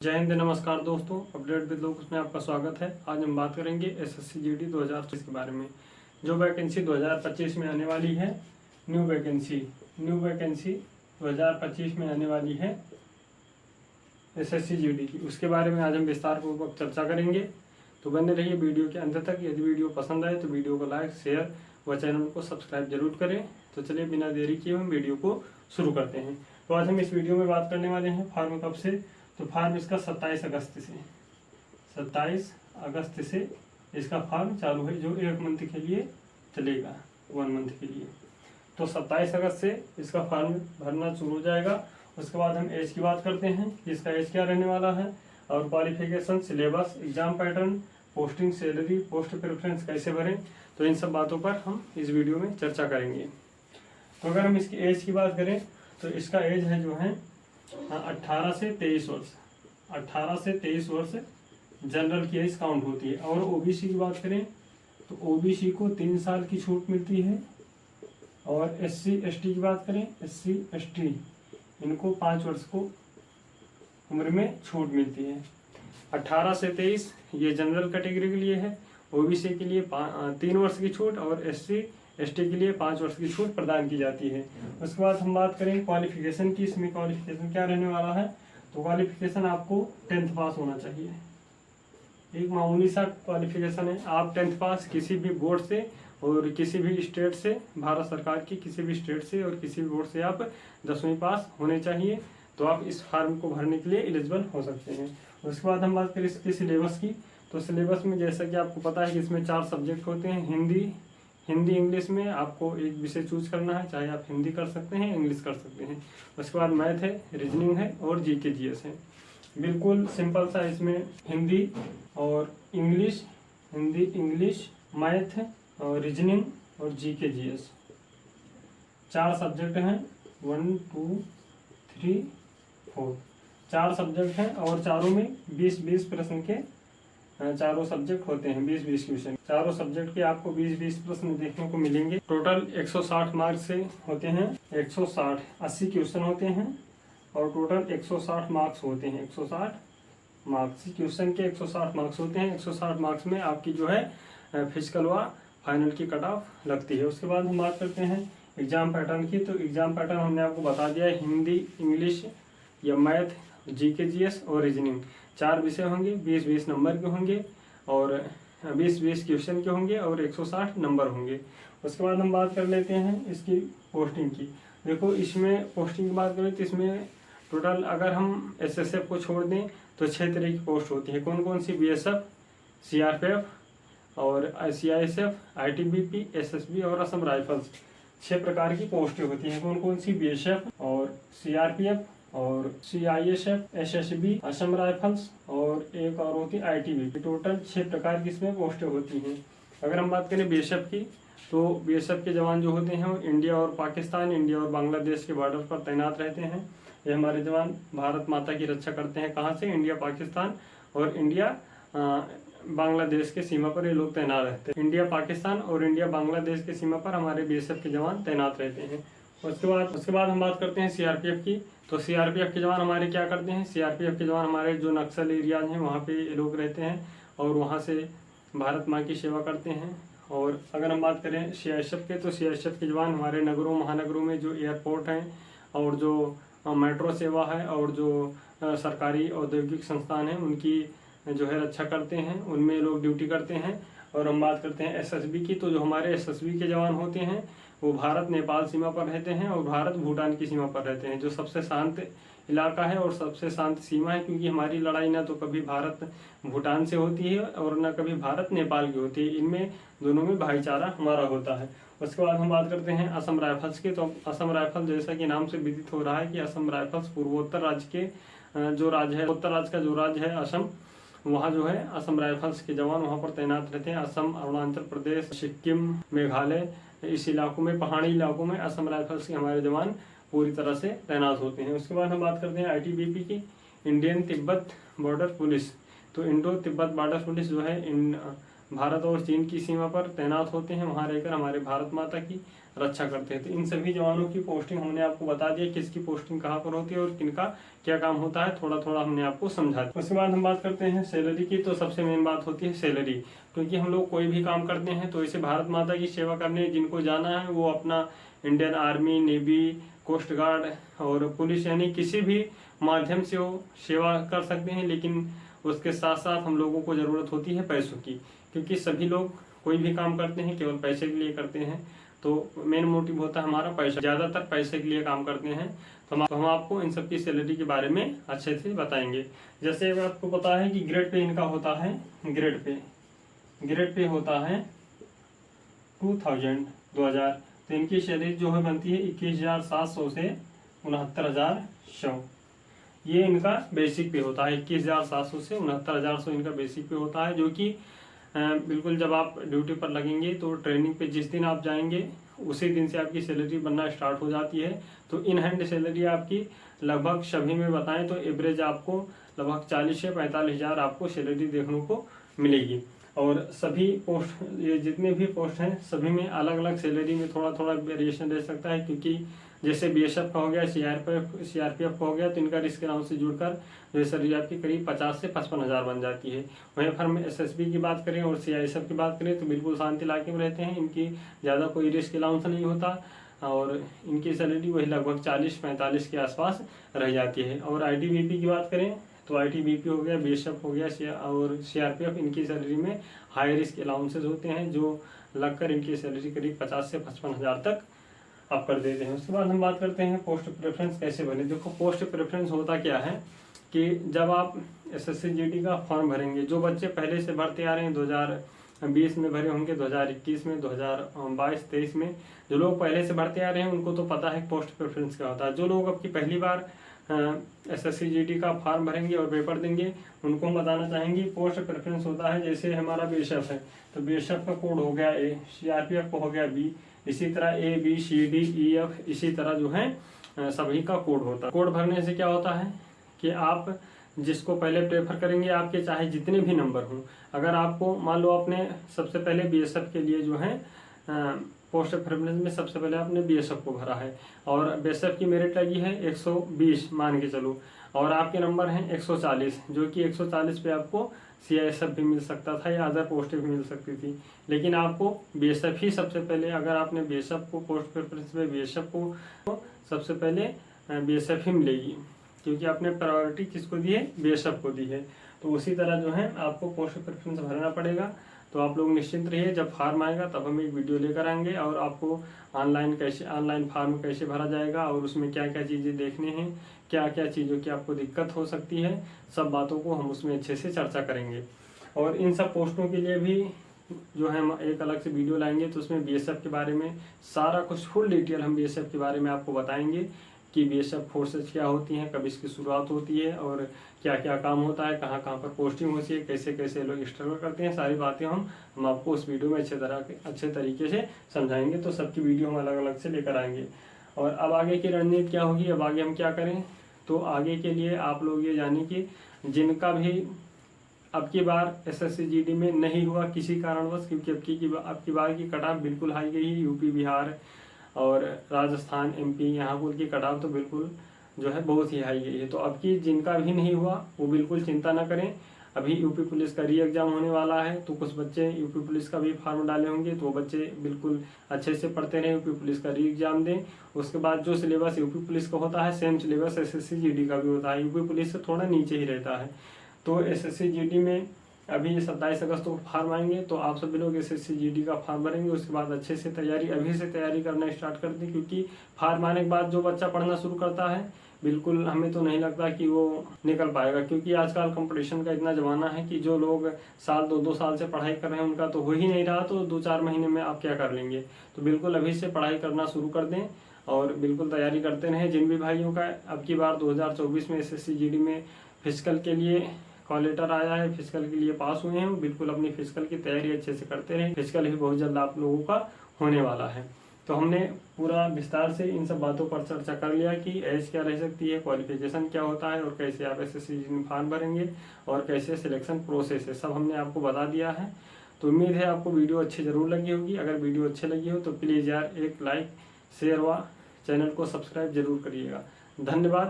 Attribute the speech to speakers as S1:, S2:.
S1: जय हिंद, नमस्कार दोस्तों। अपडेट विद लोग उसमें आपका स्वागत है। आज हम बात करेंगे एसएससी जीडी 2025 के बारे में। जो वैकेंसी 2025 में आने वाली है, न्यू वैकेंसी 2025 में आने वाली है एसएससी जीडी की, उसके बारे में आज हम विस्तार पूर्वक चर्चा करेंगे। तो बने रहिए वीडियो के अंत तक। यदि वीडियो पसंद आए तो वीडियो को लाइक, शेयर व चैनल को सब्सक्राइब जरूर करें। तो चलिए बिना देरी किए हम वीडियो को शुरू करते हैं। तो आज हम इस वीडियो में बात करने वाले हैं फॉर्म कब से। तो फॉर्म इसका 27 अगस्त से इसका फॉर्म चालू है, जो 1 मंथ के लिए चलेगा, 1 मंथ के लिए। तो 27 अगस्त से इसका फॉर्म भरना शुरू हो जाएगा। उसके बाद हम एज की बात करते हैं कि इसका एज क्या रहने वाला है, और qualification, syllabus, exam pattern, posting, salary, post preference कैसे भरें। तो इन सब बातों पर हम इस वीडियो में चर्चा करेंगे। तो अगर हम इसकी एज की बात करें तो इसका एज है जो है 18 से 23 वर्ष। 18 से 23 वर्ष जनरल की एज काउंट होती है। और ओबीसी की बात करें तो ओबीसी को 3 साल की छूट मिलती है। और एससी एसटी की बात करें, एससी एसटी इनको 5 वर्ष को उम्र में छूट मिलती है। 18 से 23 ये जनरल कैटेगरी के लिए है। ओबीसी के लिए 3 वर्ष की छूट और एससी एसटी के लिए 5 वर्ष की छूट प्रदान की जाती है। उसके बाद हम बात करें क्वालिफिकेशन की। इसमें क्वालिफिकेशन क्या रहने वाला है, तो क्वालिफिकेशन आपको 10th पास होना चाहिए। एक मामूली सा क्वालिफिकेशन है। आप 10th पास किसी भी बोर्ड से और किसी भी स्टेट से, भारत सरकार की किसी भी स्टेट से और किसी भी बोर्ड से आप 10वीं पास होने चाहिए, तो आप इस फॉर्म को भरने के लिए एलिजिबल हो सकते हैं। उसके बाद हम बात करें इसके सिलेबस की। तो सिलेबस में जैसा कि आपको पता है कि इसमें 4 सब्जेक्ट होते हैं। हिंदी इंग्लिश में आपको एक विषय चूज करना है, चाहे आप हिंदी कर सकते हैं, इंग्लिश कर सकते हैं। उसके बाद मैथ है, रीजनिंग है और जीके जीएस है। बिल्कुल सिंपल सा इसमें हिंदी और इंग्लिश, मैथ और रीजनिंग और जीके जीएस 4 सब्जेक्ट हैं। 1 2 3 4 4 सब्जेक्ट हैं और चारों में 20-20 प्रश्न के चारों सब्जेक्ट होते हैं। 20-20 क्वेश्चन चारों सब्जेक्ट के आपको 20-20 प्रश्न देखने को मिलेंगे। टोटल 160 मार्क्स से होते हैं। 80 क्वेश्चन होते हैं और टोटल 160 मार्क्स होते हैं। 160 मार्क्स क्वेश्चन के 160 मार्क्स होते हैं। 160 मार्क्स में आपकी जो है फिजिकल व फाइनल की कट ऑफ लगती है। उसके बाद हम बात करते हैं एग्जाम पैटर्न की। तो एग्जाम पैटर्न हमने आपको बता दिया है। हिंदी, इंग्लिश या मैथ, जीके जीएस और रीजनिंग 4 विषय होंगे। 20-20 नंबर के होंगे और 20-20 क्वेश्चन के होंगे और 160 नंबर होंगे। उसके बाद हम बात कर लेते हैं इसकी पोस्टिंग की। देखो, इसमें पोस्टिंग की बात करें तो इसमें टोटल अगर हम एसएसएफ को छोड़ दें तो 6 तरह की पोस्ट होती है। कौन कौन सी? बीएसएफ, सीआरपीएफ और सीआईएसएफ, आईटीबीपी, एसएसबी और असम राइफल्स। 6 प्रकार की पोस्टें होती हैं। कौन कौन सी? बीएसएफ और सीआरपीएफ और सीआईएसएफ, एसएसबी, असम राइफल्स और एक और होती है आईटीबीपी। टोटल 6 प्रकार की इसमें पोस्टें होती हैं। अगर हम बात करें बीएसएफ की, तो बीएसएफ के जवान जो होते हैं वो इंडिया और पाकिस्तान, इंडिया और बांग्लादेश के बॉर्डर पर तैनात रहते हैं। ये हमारे जवान भारत माता की रक्षा करते हैं। कहाँ से? इंडिया, पाकिस्तान और इंडिया बांग्लादेश के सीमा पर ये लोग तैनात रहते हैं। इंडिया, पाकिस्तान और इंडिया बांग्लादेश के सीमा पर हमारे बीएसएफ के जवान तैनात रहते हैं। उसके बाद हम बात करते हैं सीआरपीएफ की। तो सीआरपीएफ के जवान हमारे क्या करते हैं? सीआरपीएफ के जवान हमारे जो नक्सल एरियाज हैं वहाँ पे लोग रहते हैं और वहाँ से भारत माँ की सेवा करते हैं। और अगर हम बात करें सीआईएसएफ के, तो सीआईएसएफ के जवान हमारे नगरों, महानगरों में जो एयरपोर्ट हैं और जो मेट्रो सेवा है और जो सरकारी औद्योगिक संस्थान हैं उनकी जो है रक्षा करते हैं, उनमें लोग ड्यूटी करते हैं। और हम बात करते हैं एसएसबी की। तो जो हमारे एसएसबी के जवान होते हैं वो भारत नेपाल सीमा पर रहते हैं और भारत भूटान की सीमा पर रहते हैं, जो सबसे शांत इलाका है और सबसे शांत सीमा है, क्योंकि हमारी लड़ाई ना तो कभी भारत भूटान से होती है और ना कभी भारत नेपाल की होती है। इनमें दोनों में भाईचारा हमारा होता है। उसके बाद हम बात करते हैं असम राइफल्स की। तो असम राइफल, जैसा कि नाम से विदित हो रहा है कि असम राइफल्स पूर्वोत्तर राज्य के जो राज्य है, उत्तर राज्य का जो राज्य है असम, वहाँ जो है असम राइफल्स के जवान वहाँ पर तैनात रहते हैं। असम, अरुणाचल प्रदेश, सिक्किम, मेघालय, इस इलाकों में, पहाड़ी इलाकों में असम राइफल्स के हमारे जवान पूरी तरह से तैनात होते हैं। उसके बाद हम बात करते हैं आईटीबीपी की, इंडियन तिब्बत बॉर्डर पुलिस। तो इंडो तिब्बत बॉर्डर पुलिस जो है भारत और चीन की सीमा पर तैनात होते हैं। वहाँ रहकर हमारे भारत माता की रक्षा करते हैं। तो इन सभी जवानों की पोस्टिंग हमने आपको बता दिया, किसकी पोस्टिंग कहाँ पर होती है और किनका क्या काम होता है, थोड़ा थोड़ा हमने आपको समझा दिया। उसके बाद हम बात करते हैं सैलरी की। तो सबसे मेन बात होती है सैलरी, क्योंकि हम लोग कोई भी काम करते हैं तो इसे भारत माता की सेवा करने जिनको जाना है वो अपना Indian Army, Navy, Coast Guard और पुलिस यानी किसी भी माध्यम से वो सेवा कर सकते हैं। लेकिन उसके साथ साथ हम लोगों को ज़रूरत होती है पैसों की, क्योंकि सभी लोग कोई भी काम करते हैं केवल पैसे के लिए करते हैं। तो मेन मोटिव होता है हमारा पैसा, ज़्यादातर पैसे के लिए काम करते हैं। तो हम आपको इन सब की सैलरी के बारे में अच्छे से बताएंगे। जैसे आपको पता है कि ग्रेड पे इनका होता है, ग्रेड पे होता है 2000। तो इनकी सैलरी जो है बनती है 21,700 से 69,100। ये इनका बेसिक पे होता है, 21,700 से 69,100 इनका बेसिक पे होता है। जो कि बिल्कुल जब आप ड्यूटी पर लगेंगे तो ट्रेनिंग पे जिस दिन आप जाएंगे उसी दिन से आपकी सैलरी बनना स्टार्ट हो जाती है। तो इन हैंड सैलरी आपकी लगभग सभी में बताएं तो एवरेज आपको लगभग 40 से 45,000 आपको सैलरी देखने को मिलेगी। और सभी पोस्ट, ये जितने भी पोस्ट हैं सभी में अलग अलग सैलरी में थोड़ा थोड़ा वेरिएशन रह सकता है, क्योंकि जैसे बीएसएफ का हो गया, सीआरपीएफ का हो गया, तो इनका रिस्क अलाउंस से जुड़कर जो सैलरी आपकी करीब 50 से 55,000 बन जाती है। वहीं पर हम एसएसबी की बात करें और सीआईएसएफ की बात करें तो बिल्कुल शांति इलाके में रहते हैं, इनकी ज़्यादा कोई रिस्क अलाउंस नहीं होता और इनकी सैलरी वही लगभग 40-45 के आसपास रह जाती है। और आईटीबीपी की बात करें तो आईटीबीपी हो गया, बीएसएफ हो गया और सीआरपीएफ, इनकी सैलरी में हाई रिस्क अलाउंसेज होते हैं जो लगकर इनकी सैलरी करीब 50 से 55,000 तक आप कर देते हैं। उसके बाद हम बात करते हैं पोस्ट प्रेफरेंस कैसे बने। देखो पोस्ट प्रेफरेंस होता क्या है कि जब आप एसएससी जीडी का फॉर्म भरेंगे, जो बच्चे पहले से भरते आ रहे हैं 2020 में भरे होंगे, 2021 में, 2022-23 में जो लोग पहले से भरते आ रहे हैं उनको तो पता है पोस्ट प्रेफरेंस क्या होता है। जो लोग अब की पहली बार एसएससी जीडी का फॉर्म भरेंगे और पेपर देंगे उनको हम बताना चाहेंगे पोस्ट प्रेफरेंस होता है। जैसे हमारा बीएसएफ है तो बीएसएफ का कोड हो गया ए, सीआरपीएफ का हो गया बी, इसी तरह A B C D E F, इसी तरह जो है सभी का कोड होता है। कोड भरने से क्या होता है कि आप जिसको पहले प्रेफर करेंगे, आपके चाहे जितने भी नंबर हों, अगर आपको मान लो आपने सबसे पहले बीएसएफ के लिए जो है पोस्ट प्रेफरेंस में सबसे पहले आपने बीएसएफ को भरा है और बीएसएफ की मेरिट लगी है 120 मान के चलो, और आपके नंबर हैं 140, जो कि 140 पे आपको सीआईएसएफ भी मिल सकता था या अदर पोस्टें भी मिल सकती थी। लेकिन आपको बीएसएफ ही सबसे पहले, अगर आपने बीएसएफ को पोस्ट प्रेफरेंस में बीएसएफ को तो सबसे पहले बीएसएफ ही मिलेगी, क्योंकि आपने प्रायोरिटी किसको दी है, बीएसएफ को दी है। तो उसी तरह जो है आपको पोस्ट प्रेफरेंस भरना पड़ेगा। तो आप लोग निश्चिंत रहिए, जब फार्म आएगा तब हम एक वीडियो लेकर आएंगे और आपको ऑनलाइन फार्म कैसे भरा जाएगा और उसमें क्या क्या चीज़ें देखने हैं, क्या क्या चीज़ों की आपको दिक्कत हो सकती है, सब बातों को हम उसमें अच्छे से चर्चा करेंगे। और इन सब पोस्टों के लिए भी जो है हम एक अलग से वीडियो लाएंगे, तो उसमें बीएसएफ के बारे में सारा कुछ फुल डिटेल हम बीएसएफ के बारे में आपको बताएंगे कि बीएसएफ फोर्सेज क्या होती हैं, कब इसकी शुरुआत होती है और क्या क्या काम होता है, कहाँ कहाँ पर पोस्टिंग होती है, कैसे कैसे लोग स्ट्रगल करते हैं, सारी बातें हम आपको उस वीडियो में अच्छे तरीके से समझाएंगे। तो सबकी वीडियो हम अलग अलग से लेकर आएंगे। और अब आगे की रणनीति क्या होगी, अब आगे हम क्या करें, तो आगे के लिए आप लोग ये जानिए कि जिनका भी अब की बार एसएससी जीडी में नहीं हुआ किसी कारणवश, क्योंकि अब की बार की कटाव बिल्कुल हाई गई है, यूपी, बिहार और राजस्थान, एमपी, यहाँ की कटाव तो बिल्कुल जो है बहुत ही हाई गई है। तो अब की जिनका भी नहीं हुआ वो बिल्कुल चिंता ना करें। अभी यूपी पुलिस का री एग्जाम होने वाला है, तो कुछ बच्चे यूपी पुलिस का भी फॉर्म डाले होंगे, तो वो बच्चे बिल्कुल अच्छे से पढ़ते रहें, यूपी पुलिस का री एग्जाम दें। उसके बाद जो सिलेबस यूपी पुलिस का होता है सेम सिलेबस एसएससी जीडी का भी होता है, यूपी पुलिस से थोड़ा नीचे ही रहता है। तो एसएससी जीडी में अभी 27 अगस्त को फॉर्म आएंगे, तो आप सभी लोग एसएससी जीडी का फॉर्म भरेंगे। उसके बाद अच्छे से अभी से तैयारी करना स्टार्ट कर दें, क्योंकि फॉर्म आने के बाद जो बच्चा पढ़ना शुरू करता है बिल्कुल हमें तो नहीं लगता कि वो निकल पाएगा, क्योंकि आजकल कंपटीशन का इतना ज़माना है कि जो लोग साल 2-2 साल से पढ़ाई कर रहे हैं उनका तो हो ही नहीं रहा, तो 2-4 महीने में आप क्या कर लेंगे। तो बिल्कुल अभी से पढ़ाई करना शुरू कर दें और बिल्कुल तैयारी करते रहें। जिन भी भाइयों का अब की बार 2024 में एसएससी जीडी में फिजिकल के लिए कॉल लेटर आया है, फिजिकल के लिए पास हुए हैं, बिल्कुल अपनी फिजिकल की तैयारी अच्छे से करते रहें। फिजिकल भी बहुत जल्द आप लोगों का होने वाला है। तो हमने पूरा विस्तार से इन सब बातों पर चर्चा कर लिया कि एज क्या रह सकती है, क्वालिफिकेशन क्या होता है और कैसे आप एसएससी जीडी में फॉर्म भरेंगे और कैसे सिलेक्शन प्रोसेस है, सब हमने आपको बता दिया है। तो उम्मीद है आपको वीडियो अच्छी ज़रूर लगी होगी। अगर वीडियो अच्छी लगी हो तो प्लीज़ यार एक लाइक शेयर व चैनल को सब्सक्राइब जरूर करिएगा। धन्यवाद।